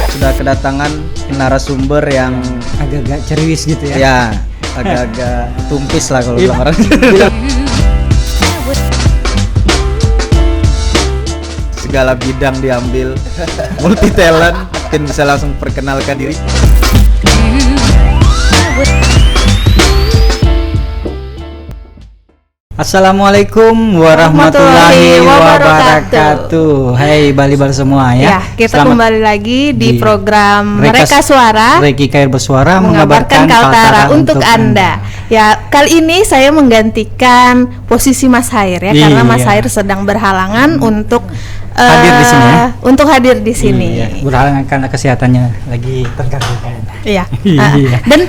Sudah kedatangan narasumber yang agak-agak ceriwis gitu ya. ya agak-agak tumpis lah kalau bilang orang. Segala bidang diambil, multi talent. Mungkin bisa langsung perkenalkan diri. Assalamualaikum warahmatullahi wabarakatuh. Hai Bali-Bali semua ya. Kita kembali lagi di program Reka Suara. Reki Kair Bersuara mengabarkan Kaltara untuk Anda. Ya, kali ini saya menggantikan posisi Mas Hair ya, karena Mas Hair sedang berhalangan untuk hadir di sini ya? Untuk hadir di sini. Iya, berhalangan karena kesehatannya lagi terganggu kan. Iya. Dan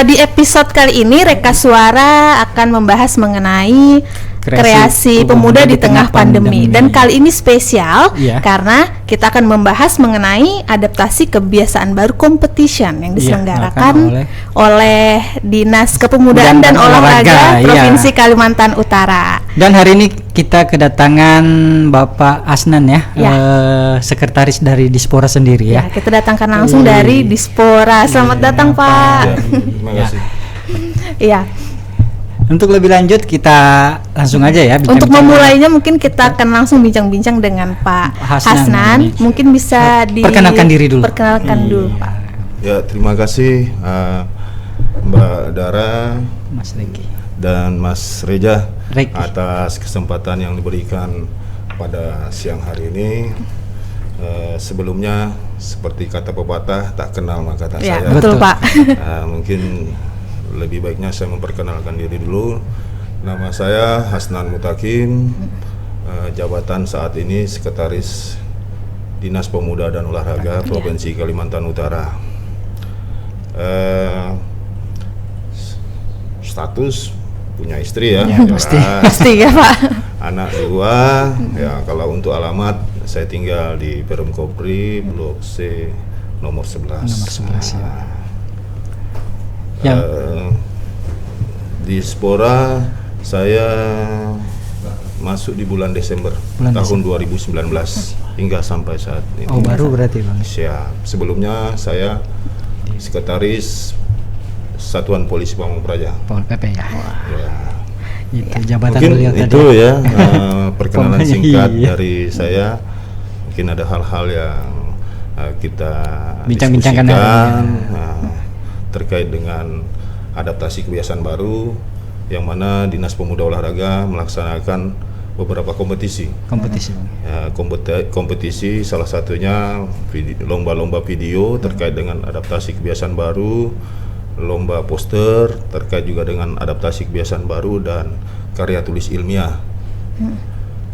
di episode kali ini Reka Suara akan membahas mengenai kreasi pemuda di tengah pandemi. Dan kali ini spesial karena kita akan membahas mengenai adaptasi kebiasaan baru competition yang diselenggarakan oleh Dinas Kepemudaan dan Olahraga Provinsi Kalimantan Utara. Dan hari ini kita kedatangan Bapak Asnan ya, sekretaris dari Dispora sendiri ya. Kita datangkan langsung dari Dispora. Selamat datang Pak. Terima kasih. Iya. Untuk lebih lanjut kita langsung aja ya. Untuk memulainya mungkin kita akan langsung bincang-bincang dengan Pak Hasnan. Mungkin bisa perkenalkan diri dulu. Dulu Pak. Ya, terima kasih Mbak Dara, Mas Reki dan Mas Reja atas kesempatan yang diberikan pada siang hari ini. Sebelumnya seperti kata pepatah, tak kenal maka tak sayang. Betul Pak. Mungkin lebih baiknya saya memperkenalkan diri dulu. Nama saya Hasnan Mutakin, jabatan saat ini Sekretaris Dinas Pemuda dan Olahraga Provinsi Kalimantan Utara. Status punya istri ya, pasti ya Pak. Anak 2, ya kalau untuk alamat saya tinggal di Perum Kopri, Blok C nomor 11. Di Dispora saya masuk di bulan Desember tahun 2019 hingga sampai saat ini. Oh, baru berarti Bang. Siap. Sebelumnya saya sekretaris Satuan Polisi Pamong Praja. Pol PP ya. Itu jabatan mungkin beliau itu tadi. Ya perkenalan singkat dari saya. Mungkin ada hal-hal yang kita bincang-bincangkan terkait dengan adaptasi kebiasaan baru yang mana Dinas Pemuda Olahraga melaksanakan beberapa kompetisi. Kompetisi salah satunya lomba-lomba video terkait dengan adaptasi kebiasaan baru, lomba poster terkait juga dengan adaptasi kebiasaan baru, dan karya tulis ilmiah.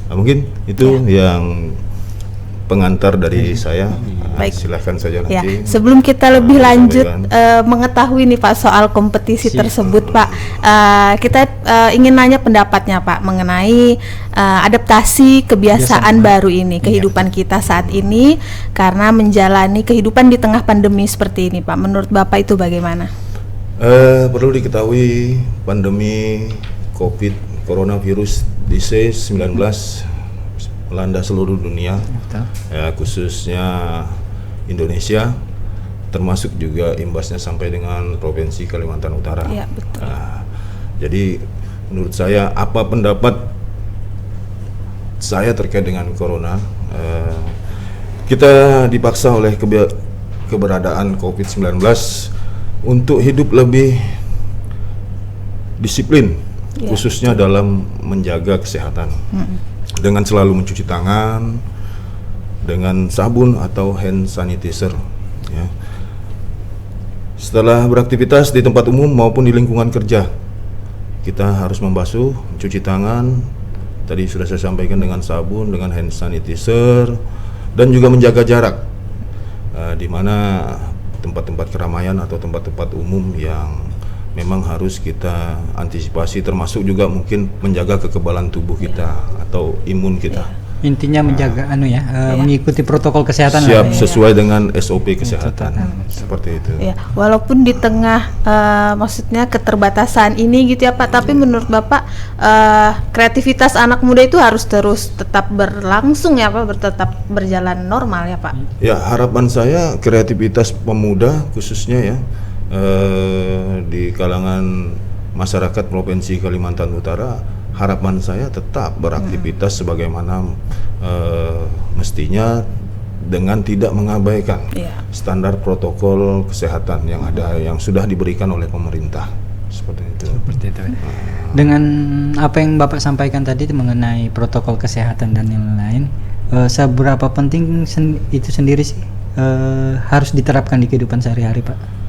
Mungkin itu yang pengantar dari saya. Baik. Silahkan saja nanti. Ya, sebelum kita lebih lanjut mengetahui nih Pak soal kompetisi tersebut Pak, kita ingin nanya pendapatnya Pak mengenai adaptasi kebiasaan baru ini, kehidupan kita saat ini karena menjalani kehidupan di tengah pandemi seperti ini Pak. Menurut Bapak itu bagaimana? Perlu diketahui pandemi COVID coronavirus disease 19 melanda seluruh dunia, ya, khususnya Indonesia, termasuk juga imbasnya sampai dengan Provinsi Kalimantan Utara. Ya, betul. Jadi menurut saya, apa pendapat saya terkait dengan corona? Kita dipaksa oleh keberadaan COVID-19 untuk hidup lebih disiplin, khususnya dalam menjaga kesehatan. Dengan selalu mencuci tangan dengan sabun atau hand sanitizer ya. Setelah beraktivitas di tempat umum maupun di lingkungan kerja, kita harus membasuh, mencuci tangan. Tadi sudah saya sampaikan dengan sabun, dengan hand sanitizer, dan juga menjaga jarak di mana tempat-tempat keramaian atau tempat-tempat umum yang memang harus kita antisipasi, termasuk juga mungkin menjaga kekebalan tubuh kita atau imun kita. Intinya menjaga mengikuti protokol kesehatan. Siap sesuai dengan SOP kesehatan. Seperti itu. Ya, walaupun di tengah maksudnya keterbatasan ini gitu ya Pak, tapi menurut Bapak kreativitas anak muda itu harus terus tetap berlangsung ya Pak, tetap berjalan normal ya Pak. Ya, harapan saya kreativitas pemuda khususnya ya di kalangan masyarakat Provinsi Kalimantan Utara, harapan saya tetap beraktivitas sebagaimana mestinya dengan tidak mengabaikan standar protokol kesehatan yang ada, yang sudah diberikan oleh pemerintah. Seperti itu. Dengan apa yang Bapak sampaikan tadi mengenai protokol kesehatan dan yang lain, seberapa penting itu sendiri sih harus diterapkan di kehidupan sehari-hari Pak?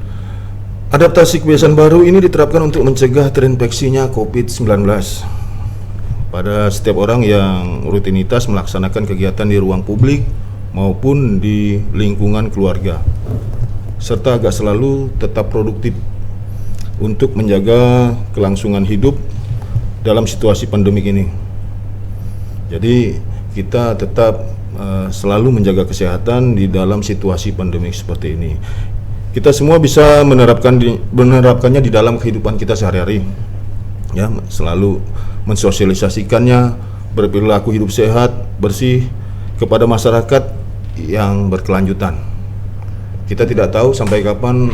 Adaptasi kebiasaan baru ini diterapkan untuk mencegah terinfeksinya COVID-19 pada setiap orang yang rutinitas melaksanakan kegiatan di ruang publik maupun di lingkungan keluarga, serta agak selalu tetap produktif untuk menjaga kelangsungan hidup dalam situasi pandemik ini. Jadi kita tetap selalu menjaga kesehatan di dalam situasi pandemik seperti ini. Kita semua bisa menerapkannya di dalam kehidupan kita sehari-hari, ya, selalu mensosialisasikannya, berperilaku hidup sehat, bersih kepada masyarakat yang berkelanjutan. Kita tidak tahu sampai kapan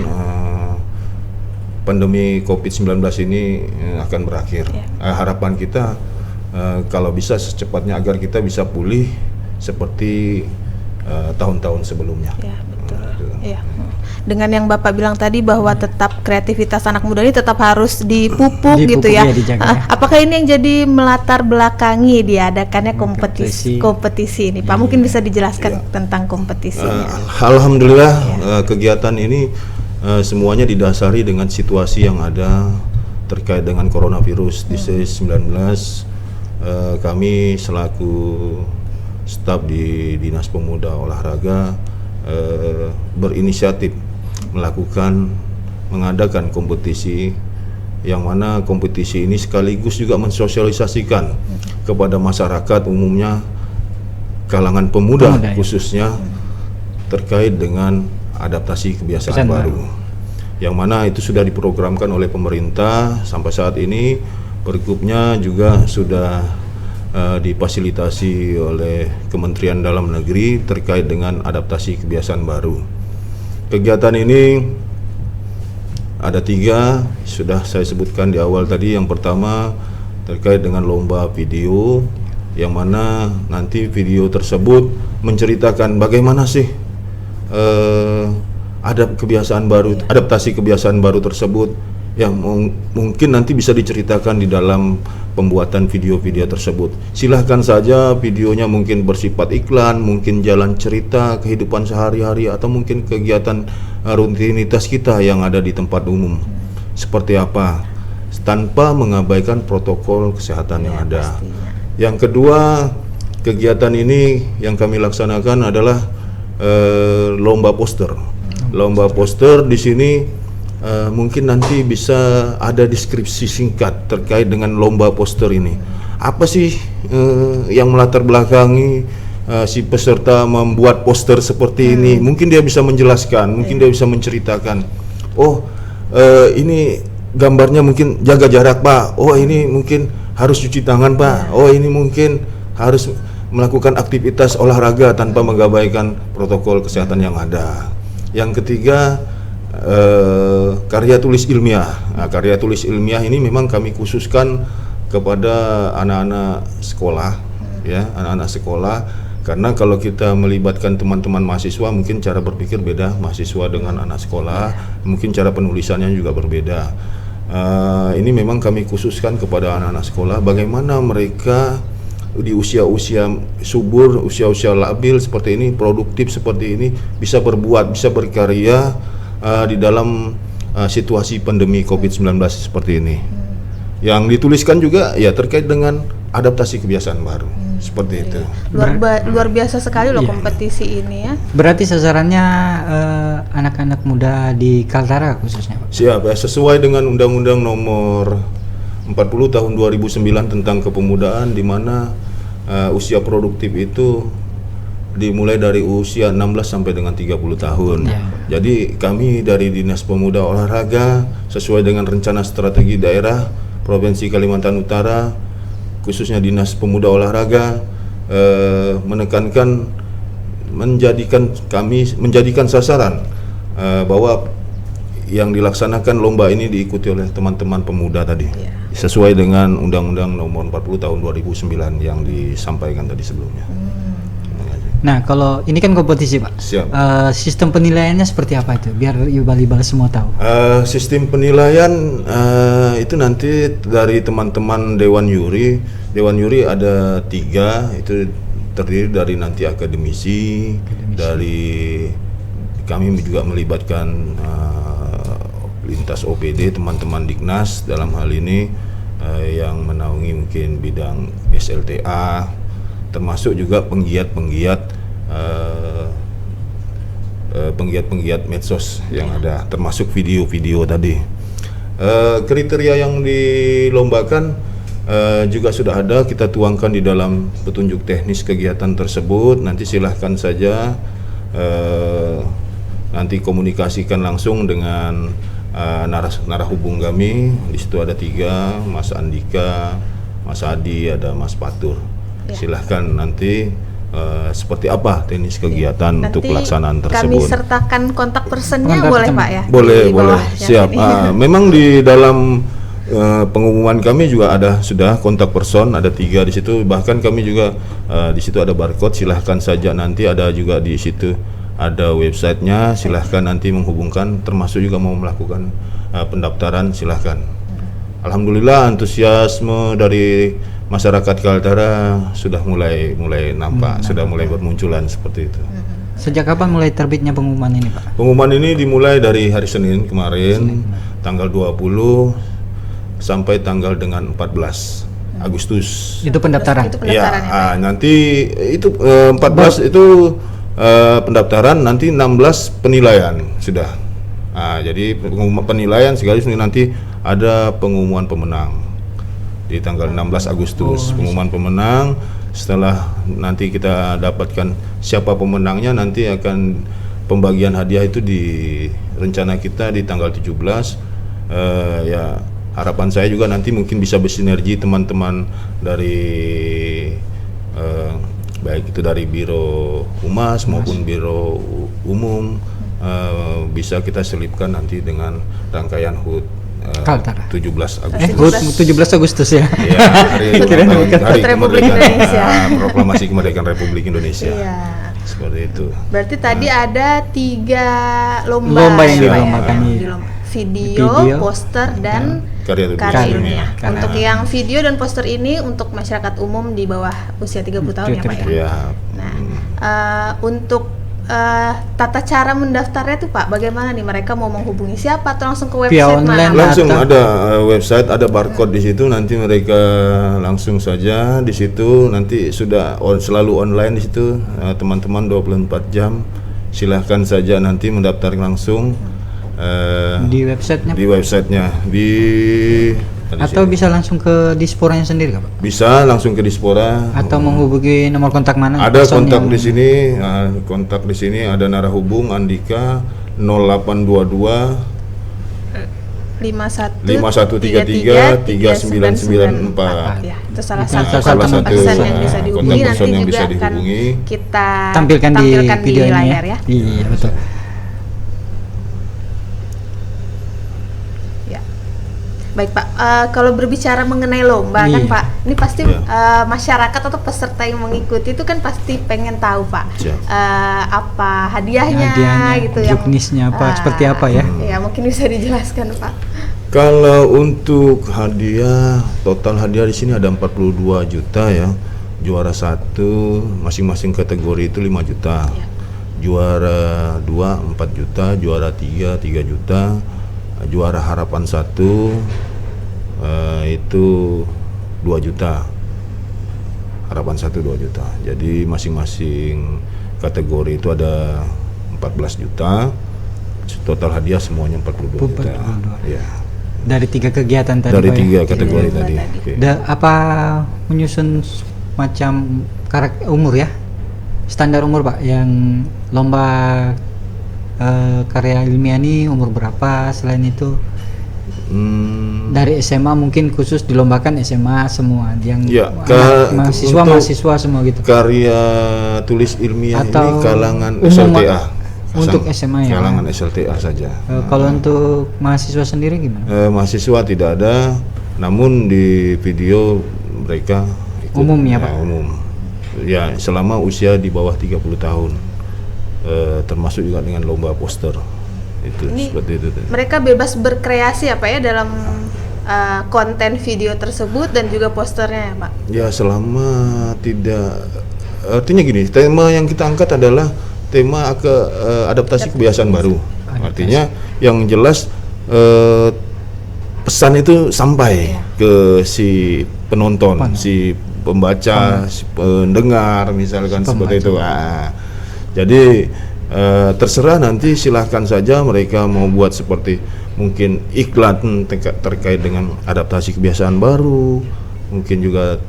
pandemi COVID-19 ini akan berakhir. Harapan kita kalau bisa secepatnya agar kita bisa pulih seperti tahun-tahun sebelumnya. Ya, betul. Ya. Dengan yang Bapak bilang tadi bahwa tetap kreativitas anak muda ini tetap harus dipupuk gitu ya. Apakah ini yang jadi melatar belakangi diadakannya kompetisi ini Pak? Mungkin bisa dijelaskan tentang kompetisinya. Alhamdulillah kegiatan ini semuanya didasari dengan situasi yang ada terkait dengan coronavirus disease 19. Kami selaku staf di Dinas Pemuda Olahraga berinisiatif mengadakan kompetisi, yang mana kompetisi ini sekaligus juga mensosialisasikan kepada masyarakat umumnya, kalangan pemuda khususnya, terkait dengan adaptasi kebiasaan baru, yang mana itu sudah diprogramkan oleh pemerintah. Sampai saat ini pergubnya juga sudah difasilitasi oleh Kementerian Dalam Negeri terkait dengan adaptasi kebiasaan baru. Kegiatan ini ada 3, sudah saya sebutkan di awal tadi. Yang pertama terkait dengan lomba video, yang mana nanti video tersebut menceritakan bagaimana sih adaptasi kebiasaan baru tersebut, yang mungkin nanti bisa diceritakan di dalam pembuatan video-video tersebut. Silahkan saja videonya mungkin bersifat iklan, mungkin jalan cerita kehidupan sehari-hari, atau mungkin kegiatan rutinitas kita yang ada di tempat umum seperti apa, tanpa mengabaikan protokol kesehatan yang ada. Pastinya. Yang kedua, kegiatan ini yang kami laksanakan adalah lomba poster. Lomba poster di sini mungkin nanti bisa ada deskripsi singkat terkait dengan lomba poster ini. Apa sih yang melatar belakangi si peserta membuat poster seperti ini? Mungkin dia bisa menjelaskan, mungkin dia bisa menceritakan. Oh, ini gambarnya mungkin jaga jarak Pak. Oh, ini mungkin harus cuci tangan Pak. Oh, ini mungkin harus melakukan aktivitas olahraga tanpa mengabaikan protokol kesehatan yang ada. Yang ketiga, karya tulis ilmiah. Nah, karya tulis ilmiah ini memang kami khususkan kepada anak-anak sekolah, ya, anak-anak sekolah. Karena kalau kita melibatkan teman-teman mahasiswa, mungkin cara berpikir beda mahasiswa dengan anak sekolah, mungkin cara penulisannya juga berbeda. Ini memang kami khususkan kepada anak-anak sekolah, bagaimana mereka di usia-usia subur, usia-usia labil seperti ini, produktif seperti ini, bisa berbuat, bisa berkarya di dalam situasi pandemi COVID-19 seperti ini. Yang dituliskan juga ya terkait dengan adaptasi kebiasaan baru, seperti itu. Luar biasa sekali loh kompetisi ini ya. Berarti sasarannya anak-anak muda di Kaltara khususnya Pak? Siap ya, sesuai dengan Undang-Undang Nomor 40 Tahun 2009 tentang kepemudaan, di mana usia produktif itu dimulai dari usia 16 sampai dengan 30 tahun. Jadi kami dari Dinas Pemuda Olahraga sesuai dengan rencana strategi daerah Provinsi Kalimantan Utara, khususnya Dinas Pemuda Olahraga menekankan menjadikan sasaran bahwa yang dilaksanakan lomba ini diikuti oleh teman-teman pemuda tadi. Sesuai dengan Undang-Undang Nomor 40 Tahun 2009 yang disampaikan tadi sebelumnya. Nah, kalau ini kan kompetisi, Pak. Siap. Sistem penilaiannya seperti apa itu? Biar Ibal-ibal semua tahu. Sistem penilaian itu nanti dari teman-teman Dewan Juri. Dewan Juri ada 3, itu terdiri dari nanti akademisi. Dari kami juga melibatkan lintas OPD, teman-teman Dignas dalam hal ini yang menaungi mungkin bidang SLTA, termasuk juga penggiat medsos yang ada, termasuk video-video tadi. Kriteria yang dilombakan juga sudah ada, kita tuangkan di dalam petunjuk teknis kegiatan tersebut. Nanti silahkan saja nanti komunikasikan langsung dengan narahubung kami. Di situ ada 3, Mas Andika, Mas Adi, ada Mas Patur. Silahkan nanti seperti apa teknis kegiatan untuk pelaksanaan tersebut. Kami sertakan kontak personnya boleh Pak ya? Boleh. Siap. Memang di dalam pengumuman kami juga ada sudah kontak person, ada 3 di situ. Bahkan kami juga di situ ada barcode. Silahkan saja nanti ada juga di situ ada websitenya. Silahkan nanti menghubungkan. Termasuk juga mau melakukan pendaftaran, silahkan. Alhamdulillah antusiasme dari masyarakat Kaltara sudah mulai nampak, sudah mulai bermunculan seperti itu. Sejak kapan mulai terbitnya pengumuman ini, Pak? Pengumuman ini dimulai dari hari Senin kemarin, tanggal 20 sampai tanggal dengan 14 Agustus. Itu pendaftaran. Ya, nanti itu 14 itu pendaftaran, nanti 16 penilaian sudah. Jadi pengumuman penilaian sekaligus nanti ada pengumuman pemenang di tanggal 16 Agustus. Pengumuman pemenang, setelah nanti kita dapatkan siapa pemenangnya, nanti akan pembagian hadiah itu di rencana kita di tanggal 17. Ya harapan saya juga nanti mungkin bisa bersinergi teman-teman dari baik itu dari Biro Humas maupun Biro Umum, bisa kita selipkan nanti dengan rangkaian HUT Kaltara. 17 Agustus. 17 Agustus ya. Iya, hari kemerdekaan, proklamasi kemerdekaan Republik Indonesia. Iya. Seperti itu. Berarti tadi ada 3 lomba yang dilombakan. Video, poster dan karya ilmiah. Untuk yang video dan poster ini untuk masyarakat umum di bawah usia 30 tahun ya Pak ya. Iya. Nah, untuk tata cara mendaftarnya tuh Pak, bagaimana nih, mereka mau menghubungi siapa atau langsung ke website mana? Langsung ada website, ada barcode di situ, nanti mereka langsung saja di situ, nanti sudah selalu online di situ, teman-teman 24 jam, silahkan saja nanti mendaftar langsung di websitenya. Di websitenya atau bisa langsung ke Disporanya sendiri Pak? Bisa langsung ke Dispora. Atau menghubungi nomor kontak mana? Ada kontak di sini, kontak di sini ada narahubung Andika 0822 5133 3994. Ya, itu salah satu kontak person yang bisa dihubungi, nanti juga akan kita tampilkan di video layar ya. Iya, betul. Baik Pak, kalau berbicara mengenai lomba kan Pak, ini pasti masyarakat atau peserta yang mengikuti itu kan pasti pengen tahu Pak, apa hadiahnya gitu ya. Juknisnya apa, seperti apa ya? Ya mungkin bisa dijelaskan Pak. Kalau untuk hadiah, total hadiah di sini ada 42 juta ya. Juara 1 masing-masing kategori itu 5 juta. Juara 2 4 juta, juara 3 3 juta. Juara harapan 1 itu 2 juta. Harapan 1 2 juta. Jadi masing-masing kategori itu ada 14 juta. Total hadiah semuanya 42 juta. Ya. Dari 3 kegiatan tadi. Dari 3 kategori tadi. Apa menyusun macam umur ya, standar umur Pak, yang lomba karya ilmiah ini umur berapa? Selain itu dari SMA mungkin khusus dilombakan SMA semua yang Ya, mahasiswa semua gitu. Karya tulis ilmiah Atau ini kalangan umum, SLTA. untuk SMA ya. Kalangan SLTA saja. Kalau untuk mahasiswa sendiri gimana? Mahasiswa tidak ada, namun di video mereka ikut, Umum ya, Pak? Umum. Ya, selama usia di bawah 30 tahun. Termasuk juga dengan lomba poster. Itu Ini seperti itu. mereka bebas berkreasi apa ya dalam konten video tersebut dan juga posternya ya Pak? Ya, selama tidak, artinya gini, tema yang kita angkat adalah tema adaptasi kebiasaan baru. Artinya yang jelas pesan itu sampai ke si penonton, si pembaca, si pendengar misalkan seperti itu. Jadi terserah nanti, silahkan saja mereka mau buat seperti mungkin iklan terkait dengan adaptasi kebiasaan baru, mungkin juga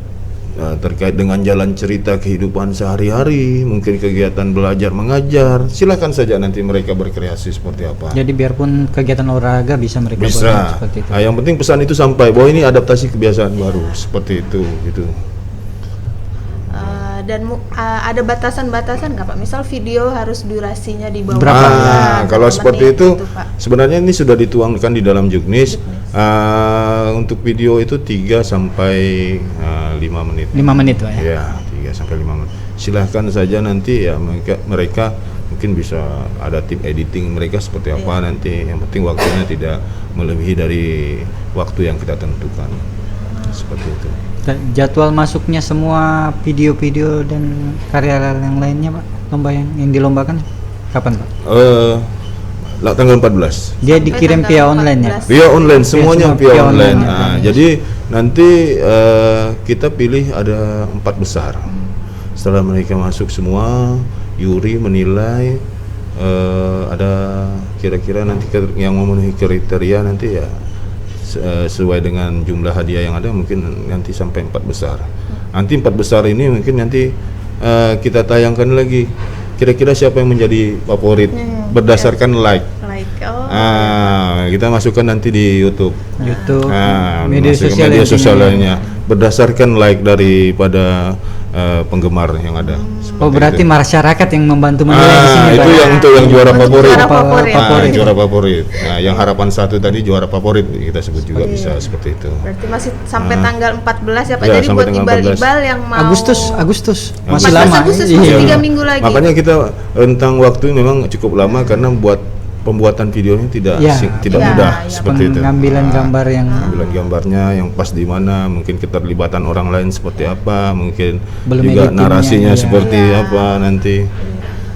terkait dengan jalan cerita kehidupan sehari-hari, mungkin kegiatan belajar mengajar, silahkan saja nanti mereka berkreasi seperti apa. Jadi biarpun kegiatan olahraga bisa mereka buat Bisa. seperti itu. Nah, yang penting pesan itu sampai bahwa ini adaptasi kebiasaan baru seperti itu gitu. Dan ada batasan-batasan nggak Pak? Misal video harus durasinya di bawah Berapa? Kalau berapa seperti menit itu gitu, Pak? sebenarnya ini sudah dituangkan di dalam Juknis. Untuk video itu 3 sampai 5 menit. 5 menit Pak ya. Ya, 3 sampai 5 menit. Silahkan saja nanti ya mereka mungkin bisa ada tim editing mereka seperti apa nanti. Yang penting waktunya tidak melebihi dari waktu yang kita tentukan. Seperti itu. Jadwal masuknya semua video-video dan karya yang lainnya Pak, lomba yang dilombakan kapan Pak? Tanggal 14. Dia dikirim via tanggal online ya? 14. Via online, semuanya semua via via online. online. Nah, jadi nanti kita pilih ada 4 besar. Setelah mereka masuk semua, juri menilai ada kira-kira nanti yang memenuhi kriteria nanti ya sesuai dengan jumlah hadiah yang ada mungkin nanti sampai 4 besar. Nanti 4 besar ini mungkin nanti kita tayangkan lagi kira-kira siapa yang menjadi favorit berdasarkan like. Kita masukkan nanti di YouTube. Media sosial lainnya berdasarkan like daripada penggemar yang ada. Berarti masyarakat yang membantu menilai di sini itu Pak? yang untuk yang juara favorit. Juara favorit. Nah, yang harapan 1 tadi juara favorit kita sebut juga bisa seperti itu. Berarti masih sampai tanggal 14 ya Pak. Ya, Jadi sampai buat tanggal ibal-ibal yang mau Agustus Masih masih 14 lama. Agustus Iya. masih 3 minggu lagi. Makanya kita rentang waktu memang cukup lama karena buat pembuatan videonya tidak mudah seperti itu. Pengambilan gambar yang Pengambilan gambarnya yang pas di mana, mungkin keterlibatan orang lain seperti apa, mungkin Belum juga editingnya, narasinya ya. seperti apa nanti.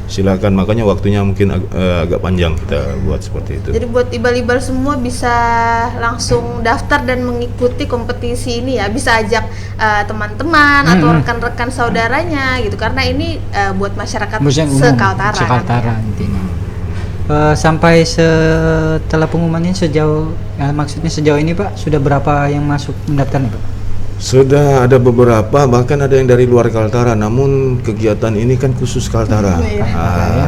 Silakan, makanya waktunya mungkin agak panjang kita buat seperti itu. Jadi buat ibal-ibal semua bisa langsung daftar dan mengikuti kompetisi ini ya. Bisa ajak teman-teman atau rekan-rekan saudaranya gitu. Karena ini buat masyarakat sekaltara. Sekaltara intinya. Sampai setelah pengumumannya maksudnya sejauh ini Pak sudah berapa yang masuk mendaftar nih Pak? Sudah ada beberapa, bahkan ada yang dari luar Kaltara, namun kegiatan ini kan khusus Kaltara.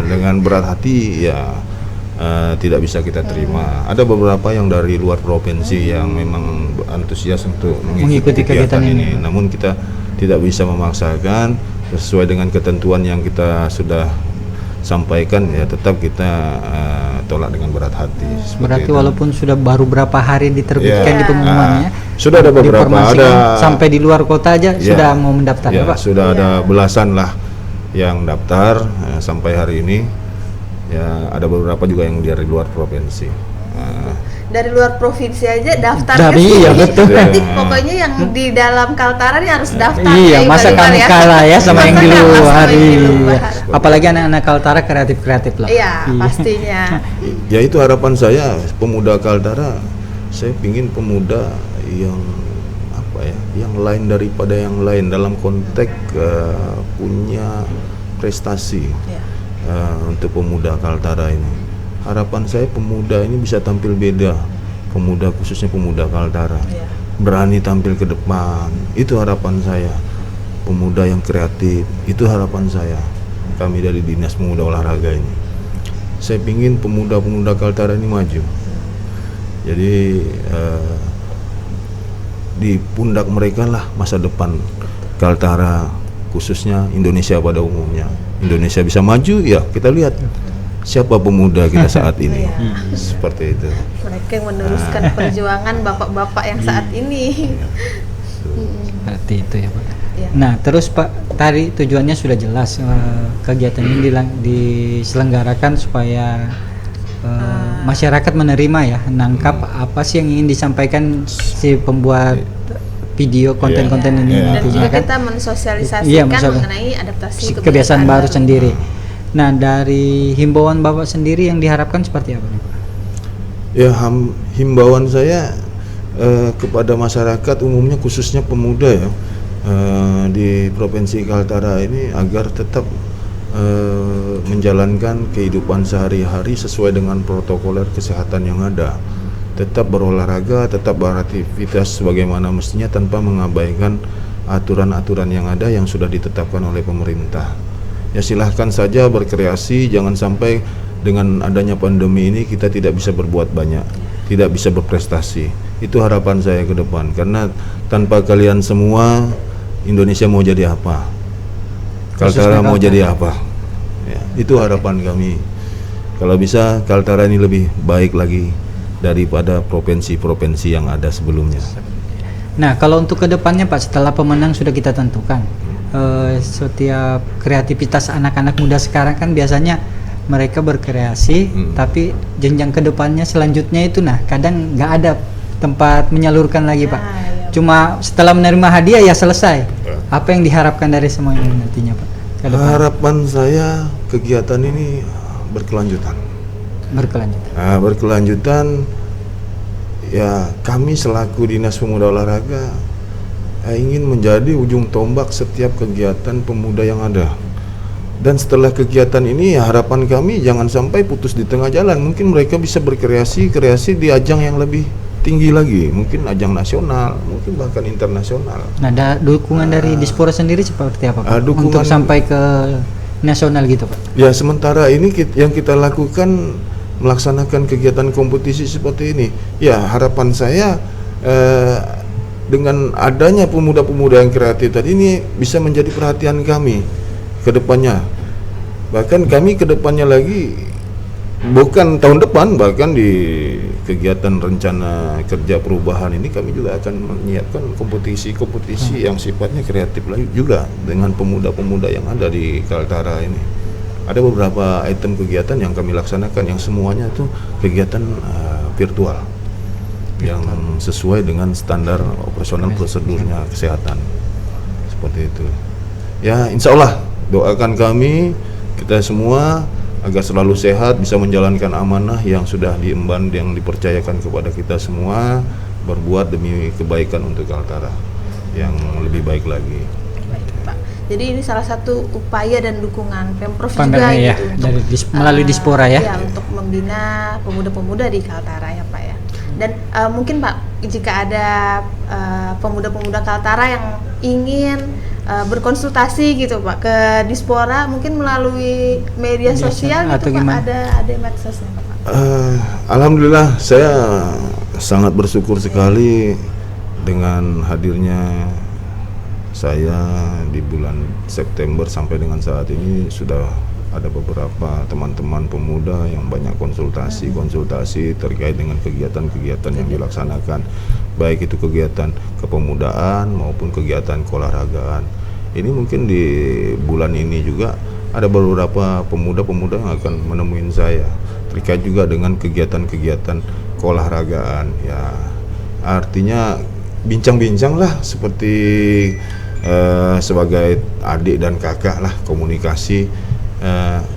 Dengan berat hati ya tidak bisa kita terima. Ada beberapa yang dari luar provinsi yang memang antusias untuk mengikuti kegiatan ini. Namun kita tidak bisa memaksakan, sesuai dengan ketentuan yang kita sudah sampaikan ya, tetap kita tolak dengan berat hati. Berarti walaupun sudah baru berapa hari diterbitkan di pengumumannya, sudah ada beberapa, ada sampai di luar kota aja sudah mau mendaftar ya Pak? Sudah ada belasan lah yang daftar sampai hari ini. Ya, ada beberapa juga yang dari luar provinsi. Dari luar provinsi aja daftar Iya betul. Berarti pokoknya yang di dalam Kaltara ini harus daftar. Iya, masa kami kalah ya sama yang di luar. Apalagi anak-anak Kaltara kreatif lah. Iya, pastinya. Ya itu harapan saya, pemuda Kaltara. Saya pingin pemuda yang yang lain daripada yang lain dalam konteks punya prestasi. Untuk pemuda Kaltara ini. Harapan saya pemuda ini bisa tampil beda, pemuda khususnya pemuda Kaltara, berani tampil ke depan, itu harapan saya. pemuda yang kreatif. Itu harapan saya, kami dari Dinas Pemuda Olahraga ini. Saya ingin pemuda-pemuda Kaltara ini maju. Jadi di pundak mereka lah masa depan Kaltara, khususnya Indonesia pada umumnya. Indonesia bisa maju, ya kita lihat siapa pemuda kita saat ini. Seperti itu. Mereka yang meneruskan perjuangan bapak-bapak yang saat ini. Seperti itu ya Pak. Ya. Nah terus Pak, tadi tujuannya sudah jelas, kegiatan ini diselenggarakan supaya masyarakat menerima ya, nangkap apa sih yang ingin disampaikan si pembuat video konten-konten ini Dan nantinya juga kan. kita mensosialisasikan mengenai adaptasi kebiasaan baru sendiri. Nah dari himbauan Bapak sendiri yang diharapkan seperti apa nih Pak? Ya, himbauan saya kepada masyarakat umumnya, khususnya pemuda ya, di Provinsi Kaltara ini agar tetap menjalankan kehidupan sehari-hari sesuai dengan protokoler kesehatan yang ada. Tetap berolahraga, tetap beraktivitas sebagaimana mestinya tanpa mengabaikan aturan-aturan yang ada yang sudah ditetapkan oleh pemerintah. Ya silahkan saja berkreasi, jangan sampai dengan adanya pandemi ini kita tidak bisa berbuat banyak, tidak bisa berprestasi. Itu harapan saya ke depan, karena tanpa kalian semua Indonesia mau jadi apa? Kaltara mau jadi apa? Ya, itu harapan kami. Kalau bisa Kaltara ini lebih baik lagi daripada provinsi-provinsi yang ada sebelumnya. Nah kalau untuk kedepannya Pak, setelah pemenang sudah kita tentukan, setiap kreativitas anak-anak muda sekarang kan biasanya mereka berkreasi, tapi jenjang kedepannya selanjutnya itu kadang nggak ada tempat menyalurkan lagi Pak. Cuma setelah menerima hadiah ya selesai. Apa yang diharapkan dari semua ini nantinya Pak? Harapan saya kegiatan ini berkelanjutan. Berkelanjutan. Ya kami selaku Dinas Pemuda Olahraga ingin menjadi ujung tombak setiap kegiatan pemuda yang ada. Dan setelah kegiatan ini ya harapan kami jangan sampai putus di tengah jalan. Mungkin mereka bisa berkreasi di ajang yang lebih tinggi lagi, mungkin ajang nasional, mungkin bahkan internasional. Nah, ada dukungan dari Dispora sendiri seperti apa Pak? Dukungan, untuk sampai ke nasional gitu Pak? Ya sementara ini yang kita lakukan melaksanakan kegiatan kompetisi seperti ini. Ya harapan saya dengan adanya pemuda-pemuda yang kreatif tadi ini bisa menjadi perhatian kami ke depannya. Bahkan kami ke depannya lagi, bukan tahun depan, bahkan di kegiatan rencana kerja perubahan ini kami juga akan menyiapkan kompetisi-kompetisi yang sifatnya kreatif lagi juga dengan pemuda-pemuda yang ada di Kaltara ini. Ada beberapa item kegiatan yang kami laksanakan yang semuanya itu kegiatan virtual yang sesuai dengan standar operasional prosedurnya kesehatan, seperti itu. Ya insya Allah doakan kami, kita semua agar selalu sehat, bisa menjalankan amanah yang sudah diemban, yang dipercayakan kepada kita semua, berbuat demi kebaikan untuk Kaltara yang lebih baik lagi. Baik, Pak. Jadi ini salah satu upaya dan dukungan Pemprov juga ya, gitu, untuk melalui Dispora ya. Untuk membina pemuda-pemuda di Kaltara ya Pak ya. Dan mungkin Pak, jika ada pemuda-pemuda Kaltara yang ingin berkonsultasi gitu Pak ke Dispora, mungkin melalui media sosial gitu Pak, ada medsosnya Pak? Alhamdulillah saya sangat bersyukur sekali dengan hadirnya saya di bulan September sampai dengan saat ini. Sudah ada beberapa teman-teman pemuda yang banyak konsultasi terkait dengan kegiatan-kegiatan yang dilaksanakan, baik itu kegiatan kepemudaan maupun kegiatan keolahragaan. Ini mungkin di bulan ini juga ada beberapa pemuda-pemuda yang akan menemui saya terkait juga dengan kegiatan-kegiatan keolahragaan. Ya, artinya bincang-bincang lah, seperti sebagai adik dan kakak lah, komunikasi.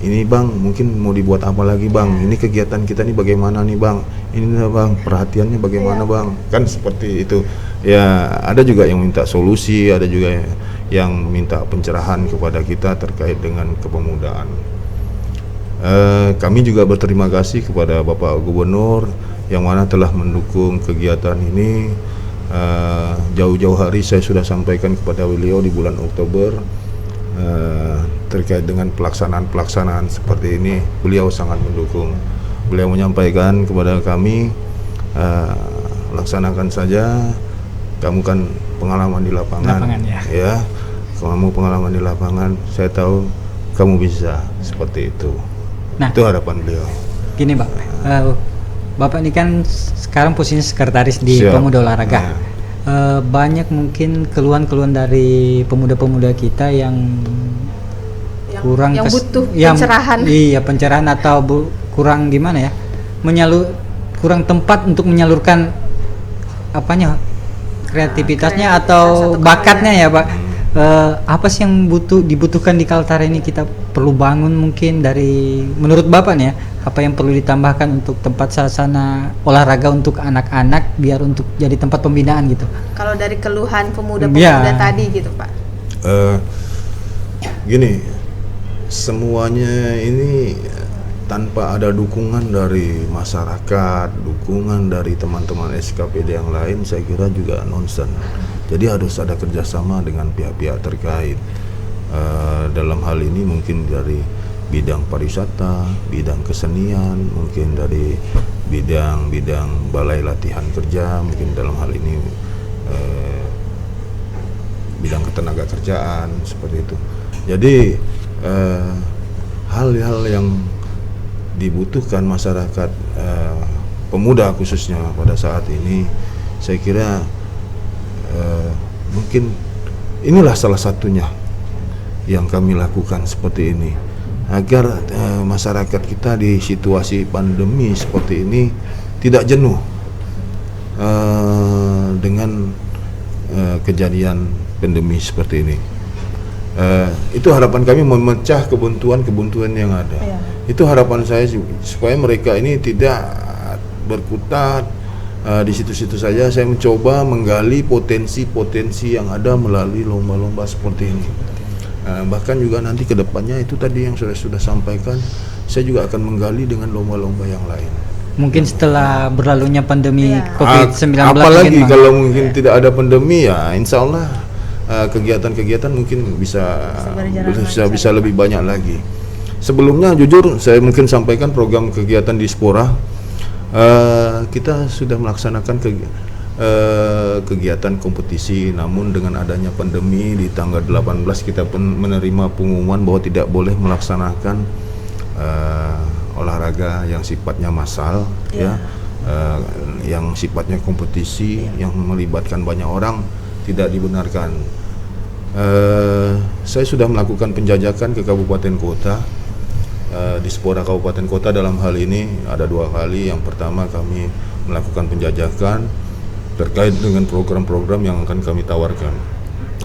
Ini bang, mungkin mau dibuat apa lagi bang? Ini kegiatan kita nih bagaimana nih bang? Ini bang, perhatiannya bagaimana bang? Kan seperti itu. Ya, ada juga yang minta solusi, ada juga yang minta pencerahan kepada kita terkait dengan kepemudaan. Kami juga berterima kasih kepada Bapak Gubernur yang mana telah mendukung kegiatan ini Jauh-jauh hari saya sudah sampaikan kepada beliau di bulan Oktober terkait dengan pelaksanaan seperti ini. Beliau sangat mendukung. Beliau menyampaikan kepada kami, laksanakan saja, kamu kan pengalaman di lapangan ya, kamu pengalaman di lapangan, saya tahu kamu bisa, seperti itu. Nah, itu harapan beliau. Gini Bapak, Bapak ini kan sekarang posisinya sekretaris di Pemuda Olahraga. Banyak mungkin keluhan-keluhan dari pemuda-pemuda kita yang kurang butuh pencerahan. Iya, pencerahan atau kurang gimana ya? Kurang tempat untuk menyalurkan kreativitasnya atau bakatnya ya, Pak. Apa sih yang dibutuhkan di Kaltara ini kita perlu bangun mungkin dari menurut Bapak nih ya, apa yang perlu ditambahkan untuk tempat suasana olahraga untuk anak-anak biar untuk jadi tempat pembinaan gitu. Kalau dari keluhan pemuda-pemuda tadi gitu, Pak. Gini, semuanya ini tanpa ada dukungan dari masyarakat, dukungan dari teman-teman SKPD yang lain, saya kira juga nonsen. Jadi harus ada kerjasama dengan pihak-pihak terkait. Dalam hal ini mungkin dari bidang pariwisata, bidang kesenian, mungkin dari bidang balai latihan kerja, mungkin dalam hal ini bidang ketenaga kerjaan, seperti itu. Jadi hal-hal yang dibutuhkan masyarakat pemuda khususnya pada saat ini, saya kira mungkin inilah salah satunya yang kami lakukan seperti ini, agar masyarakat kita di situasi pandemi seperti ini tidak jenuh dengan kejadian pandemi seperti ini. Itu harapan kami, memecah kebuntuan yang ada. Itu harapan saya supaya mereka ini tidak berkutat di situ-situ saja. Saya mencoba menggali potensi-potensi yang ada melalui lomba-lomba seperti ini. Bahkan juga nanti ke depannya itu tadi yang sudah sampaikan, saya juga akan menggali dengan lomba-lomba yang lain. Mungkin setelah berlalunya pandemi COVID-19, apalagi kalau mungkin tidak ada pandemi, ya insya Allah kegiatan-kegiatan mungkin bisa lebih banyak lagi. Sebelumnya jujur saya mungkin sampaikan program kegiatan di Spora, kita sudah melaksanakan kegiatan kompetisi, namun dengan adanya pandemi di tanggal 18 kita pun menerima pengumuman bahwa tidak boleh melaksanakan olahraga yang sifatnya massal, yang sifatnya kompetisi, yang melibatkan banyak orang, tidak dibenarkan. Saya sudah melakukan penjajakan ke kabupaten kota, di Spora kabupaten kota. Dalam hal ini ada 2 kali. Yang pertama kami melakukan penjajakan terkait dengan program-program yang akan kami tawarkan.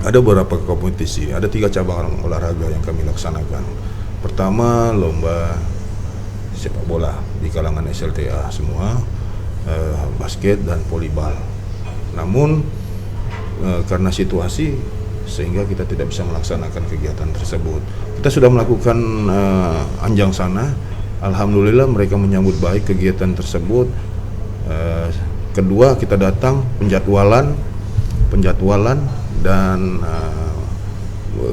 Ada beberapa kompetisi, ada 3 cabang olahraga yang kami laksanakan. Pertama, lomba sepak bola di kalangan SLTA semua, basket dan volleyball. Namun karena situasi sehingga kita tidak bisa melaksanakan kegiatan tersebut. Kita sudah melakukan anjang sana. Alhamdulillah mereka menyambut baik kegiatan tersebut. Kedua, kita datang penjadwalan dan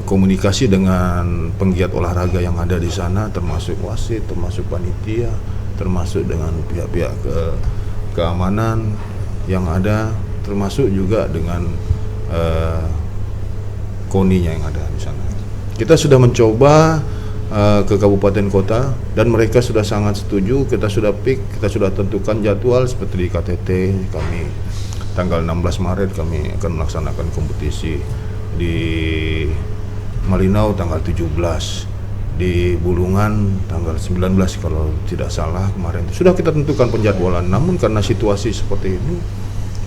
komunikasi dengan penggiat olahraga yang ada di sana, termasuk wasit, termasuk panitia, termasuk dengan pihak-pihak keamanan yang ada, termasuk juga dengan KONI-nya yang ada di sana. Kita sudah mencoba ke kabupaten kota dan mereka sudah sangat setuju. Kita sudah kita sudah tentukan jadwal seperti di KTT. Kami tanggal 16 Maret kami akan melaksanakan kompetisi, di Malinau tanggal 17, di Bulungan tanggal 19 kalau tidak salah kemarin. Sudah kita tentukan penjadwalan, namun karena situasi seperti ini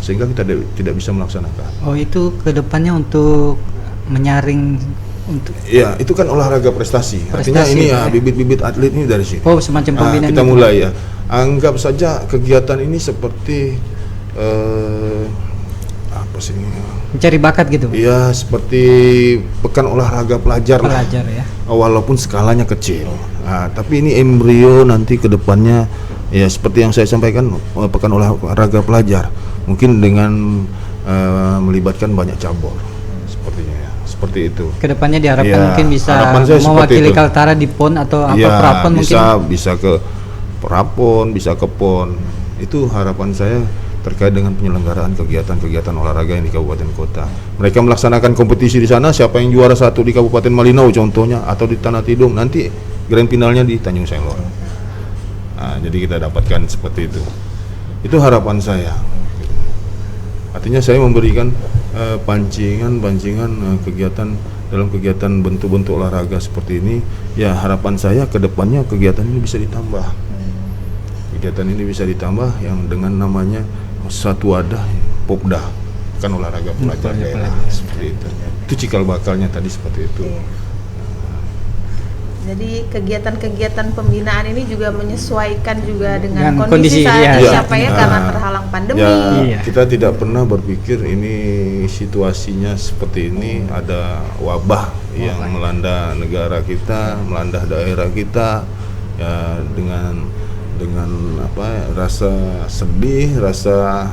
sehingga kita tidak bisa melaksanakan. Oh, itu kedepannya untuk menyaring untuk. Ya, itu kan olahraga prestasi. Artinya ini ya bibit-bibit atlet ini dari sini. Oh, semacam pembinaan. Kita mulai ya. Anggap saja kegiatan ini seperti apa sih? Mencari bakat gitu. Iya, seperti pekan olahraga pelajar lah. Ya. Walaupun skalanya kecil. Nah, tapi ini embrio nanti ke depannya, ya seperti yang saya sampaikan, pekan olahraga pelajar. Mungkin dengan melibatkan banyak cabur sepertinya ya. Seperti itu. Kedepannya diharapkan Ya, mungkin bisa harapan saya seperti mewakili itu. Kaltara di PON atau apa Ya, Prapon mungkin. bisa ke Prapon, bisa ke PON. Itu harapan saya terkait dengan penyelenggaraan kegiatan-kegiatan olahraga yang di kabupaten kota. Mereka melaksanakan kompetisi di sana, siapa yang juara 1 di Kabupaten Malinau contohnya, atau di Tanah Tidung, nanti grand finalnya di Tanjung Selor. Nah, jadi kita dapatkan seperti itu. Itu harapan saya. Artinya saya memberikan pancingan kegiatan dalam kegiatan bentuk-bentuk olahraga seperti ini. Ya, harapan saya ke depannya kegiatan ini bisa ditambah. Kegiatan ini bisa ditambah yang dengan namanya satu wadah Popda, kan olahraga pelajar daerah seperti itu. Itu cikal bakalnya tadi seperti itu. Jadi kegiatan-kegiatan pembinaan ini juga menyesuaikan juga dengan Dengan kondisi saat kondisi, siapa ya, karena terhalang pandemi. Ya, kita tidak pernah berpikir ini situasinya seperti ini, ada wabah yang melanda negara kita, melanda daerah kita, ya dengan rasa sedih, rasa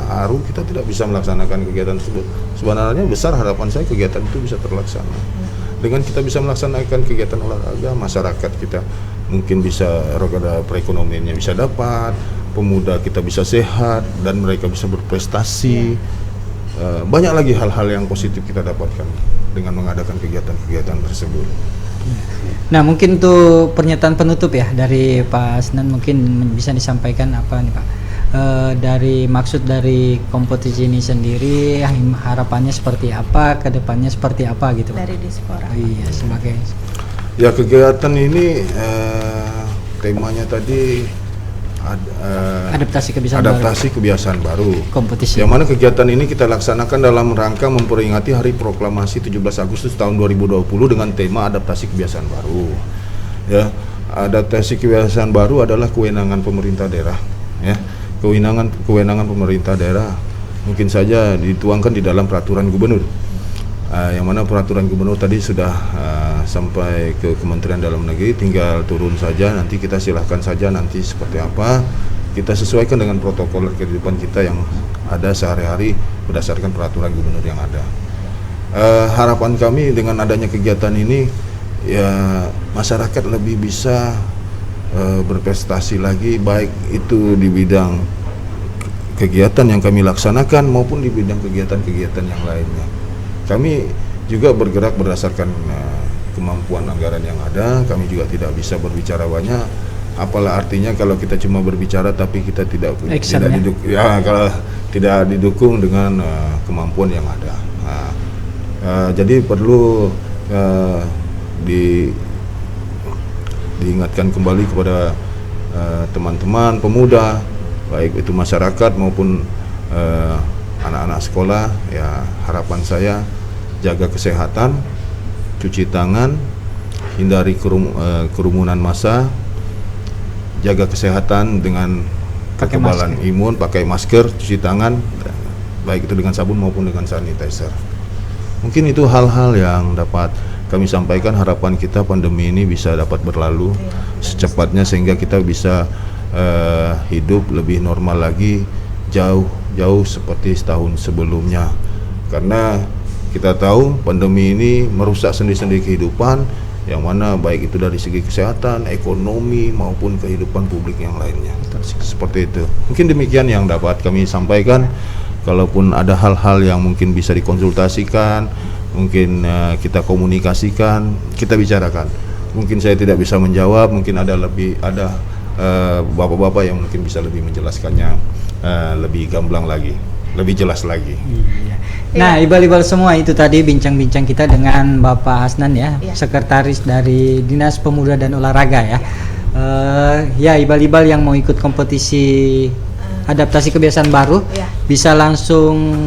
haru, kita tidak bisa melaksanakan kegiatan tersebut. Sebenarnya besar harapan saya kegiatan itu bisa terlaksana. Dengan kita bisa melaksanakan kegiatan olahraga, masyarakat kita mungkin bisa roda perekonomiannya bisa dapat, pemuda kita bisa sehat dan mereka bisa berprestasi. Banyak lagi hal-hal yang positif kita dapatkan dengan mengadakan kegiatan-kegiatan tersebut. Nah, mungkin untuk pernyataan penutup ya dari Pak Asnan, mungkin bisa disampaikan apa nih Pak, dari maksud dari kompetisi ini sendiri, harapannya seperti apa, kedepannya seperti apa gitu Pak? Dari Dispora. Iya, sebagai Ya, kegiatan ini temanya tadi adaptasi kebiasaan baru. Kompetisi. Kompetisi. Yang mana kegiatan ini kita laksanakan dalam rangka memperingati Hari Proklamasi 17 Agustus tahun 2020 dengan tema adaptasi kebiasaan baru. Ya, adaptasi kebiasaan baru adalah kewenangan pemerintah daerah. Ya, kewenangan pemerintah daerah mungkin saja dituangkan di dalam peraturan gubernur. Yang mana peraturan gubernur tadi sudah sampai ke Kementerian Dalam Negeri, tinggal turun saja, nanti kita silahkan saja nanti seperti apa, kita sesuaikan dengan protokol kehidupan kita yang ada sehari-hari berdasarkan peraturan gubernur yang ada. Harapan kami dengan adanya kegiatan ini, ya masyarakat lebih bisa berprestasi lagi, baik itu di bidang kegiatan yang kami laksanakan maupun di bidang kegiatan-kegiatan yang lainnya. Kami juga bergerak berdasarkan kemampuan anggaran yang ada. Kami juga tidak bisa berbicara banyak. Apalah artinya kalau kita cuma berbicara tapi kita tidak kalau tidak didukung dengan kemampuan yang ada. Jadi perlu diingatkan kembali kepada teman-teman pemuda, baik itu masyarakat maupun anak-anak sekolah, ya harapan saya jaga kesehatan, cuci tangan, hindari kerumunan massa, jaga kesehatan dengan kekebalan imun, pakai masker, cuci tangan, baik itu dengan sabun maupun dengan sanitizer. Mungkin itu hal-hal yang dapat kami sampaikan. Harapan kita pandemi ini bisa dapat berlalu secepatnya sehingga kita bisa hidup lebih normal lagi, jauh seperti setahun sebelumnya. Karena kita tahu pandemi ini merusak sendi-sendi kehidupan, yang mana baik itu dari segi kesehatan, ekonomi maupun kehidupan publik yang lainnya. Seperti itu. Mungkin demikian yang dapat kami sampaikan. Kalaupun ada hal-hal yang mungkin bisa dikonsultasikan, mungkin kita komunikasikan, kita bicarakan. Mungkin saya tidak bisa menjawab, mungkin ada bapak-bapak yang mungkin bisa lebih menjelaskannya lebih gamblang lagi, lebih jelas lagi. Iya. Nah, ibal-ibal semua itu tadi bincang-bincang kita dengan Bapak Asnan ya, Sekretaris dari Dinas Pemuda dan Olahraga ya. Ya, ibal-ibal yang mau ikut kompetisi adaptasi kebiasaan baru bisa langsung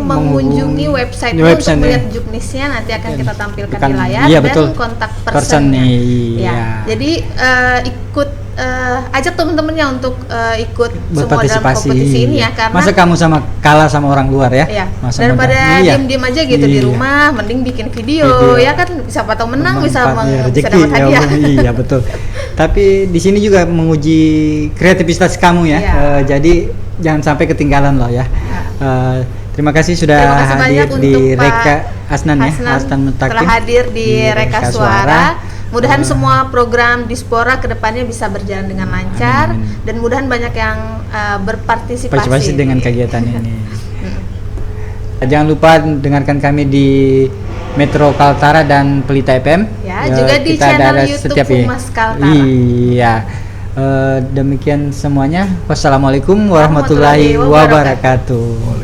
mengunjungi website untuk melihat juknisnya, nanti akan kita tampilkan di layar, dan kontak personnya. Jadi ikut ajak teman-temannya untuk ikut semua dalam kompetisi ini ya, karena masa kamu kalah sama orang luar ya, daripada diem-diem aja gitu di rumah, mending bikin video ya kan, siapa tahu menang, bisa dapat hadiah. Iya betul. Tapi di sini juga menguji kreativitas kamu ya. Jadi jangan sampai ketinggalan loh ya. Terima kasih sudah Terima kasih hadir banyak di untuk Pak Reka Asnan ya, Asnan Mutakin telah hadir di Reka Suara. Mudahan Eh, semua program Dispora kedepannya bisa berjalan dengan lancar dan mudahan banyak yang berpartisipasi partisipasi dengan kegiatan ini. Jangan lupa dengarkan kami di Metro Kaltara dan Pelita FM. Ya, juga di kita channel ada YouTube setiap Humas Kaltara. Iya. Demikian semuanya. Wassalamualaikum warahmatullahi wabarakatuh.